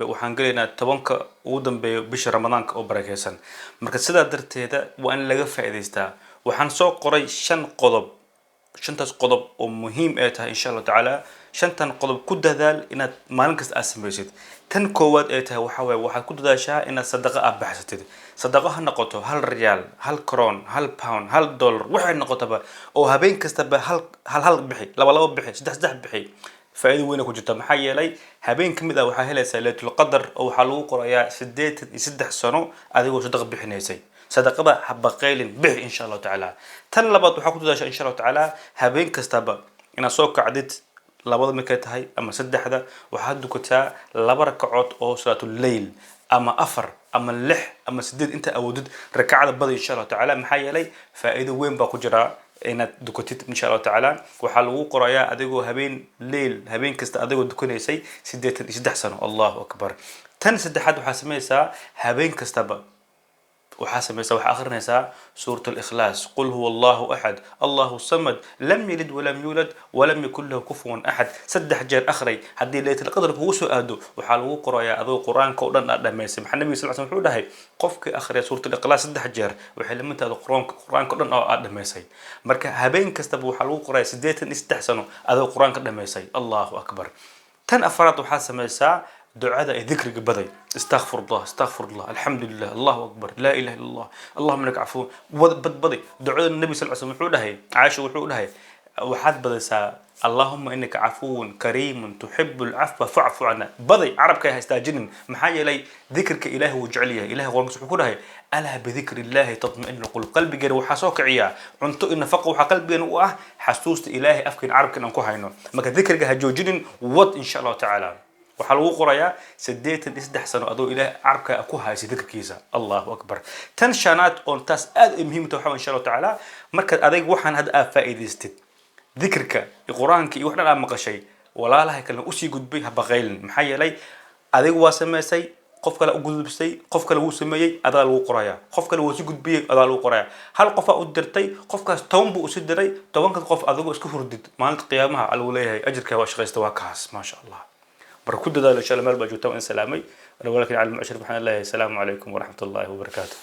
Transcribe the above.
waxaan galeynaa tobanka ugu dambeeya bisha ramadaanka oo barakeysan marka sidaa darteeda waa in laga faa'iideystaa waxaan soo qoray 5 qodob oo muhiim ah tahay insha Allah taala 5 qodob ku dadaal inaad maalin kasta aad samaysid tan koowaad ay tahay waxa weeye waxaad ku dadaashaa inaad sadaqa aad baxsatid sadaqa ha noqoto 1 riyaal 1 kron 1 pound 1 dollar waxay noqotaba oo habeen kasta ba hal bixi laba bixi saddex bixi faa'iido weyn ku jirta maxaa yeelay habeen kamid ah waxa helaysaa laylatul qadar oo waxa lagu qorayaa 83 sano adigoo sadaqa bixinaysay sadaqada habaqaylin bix insha Allah taala tan labaad waxa ku dadaashaa insha Allah taala habeen kastaba inaad soo kacdid labada markay tahay ama saddexda waxaad dukataa laba rakacood oo salaatul layl ama 4 ama 6 ama 8 inta awoodid rakacada bada insha Allah taala maxaa yeelay faa'iido weyn baa ku jira inaad dukatid insha Allah taala waxa lagu qorayaa adigoo habeen kasta adigoo dukanaysay 83 sano Allahu akbar tan saddexaad waxa sameeysaa habeen kastaba وحاسميسا وحاخرنيسا سورة الإخلاص قل هو الله أحد الله الصمد لم يلد ولم يولد ولم يكن له كفوا أحد سدح جير أخري حدي ليت القدر هو سؤاده وحالو قرايا أذو قرآن كودن لما يسمح النبي صلى الله عليه وسلم ده قفك أخري سورة الإخلاص سدح جير وحلم أنت هذا قرآن كودن لما يسي مركا هبين كستبو حالو قرايا سديت استحسنوا أذو قرآن كودن لما يسي الله أكبر تن أفراد وحاسميسا دعاء ذكر بدي استغفر الله الحمد لله الله أكبر لا إله إلا الله اللهم لك عفو بدي دعاء النبي صلى الله عليه وسلم وحوده عائشة وحوده وحد بدي اللهم إنك عفو كريم تحب العفو فاعف عنا بدي عرب كي هيستاجنن محايا لي ذكرك إله وجعليه إله ورمس وحوده ألا بذكر الله تطمئن القلب قلبي جري وحاسوك عيا عنتو إن فقه قلبي وأه حسوست إلهي أفكن عرب كن أنكو هينو ما كذكرك هجوجنن ود إن شاء الله تعالى waxaa lagu qorayaa 83 sano adoo ilaahay arabka ku haysi dadkiisa Allahu akbar tan shanaad oo taas aad muhiim u tahay insha Allah taala marka adeeg waxaan had aad faa'iideystid dhikrka quraanka iyo waxna aad maqashay walaalaha kale u sii gudbay haba qaylin maxaa yeelay adeeg waa sameysay qof kale u gudbisay qof kale uu sameeyay adaa lagu qorayaa qof kale uu sii gudbiyay adaa lagu qorayaa hal qof u dirtay qofkaas toban buu u sii diray tobanka qof adigoo isku hurdid maalinta qiyaamaha lagu leeyahay ajirka waa shaqaysta waa kaas ma sha Allah بركود ذلك إن شاء الله ما البجوتة وإن سلامي ولكن على المعشر بحنا الله السلام عليكم ورحمة الله وبركاته.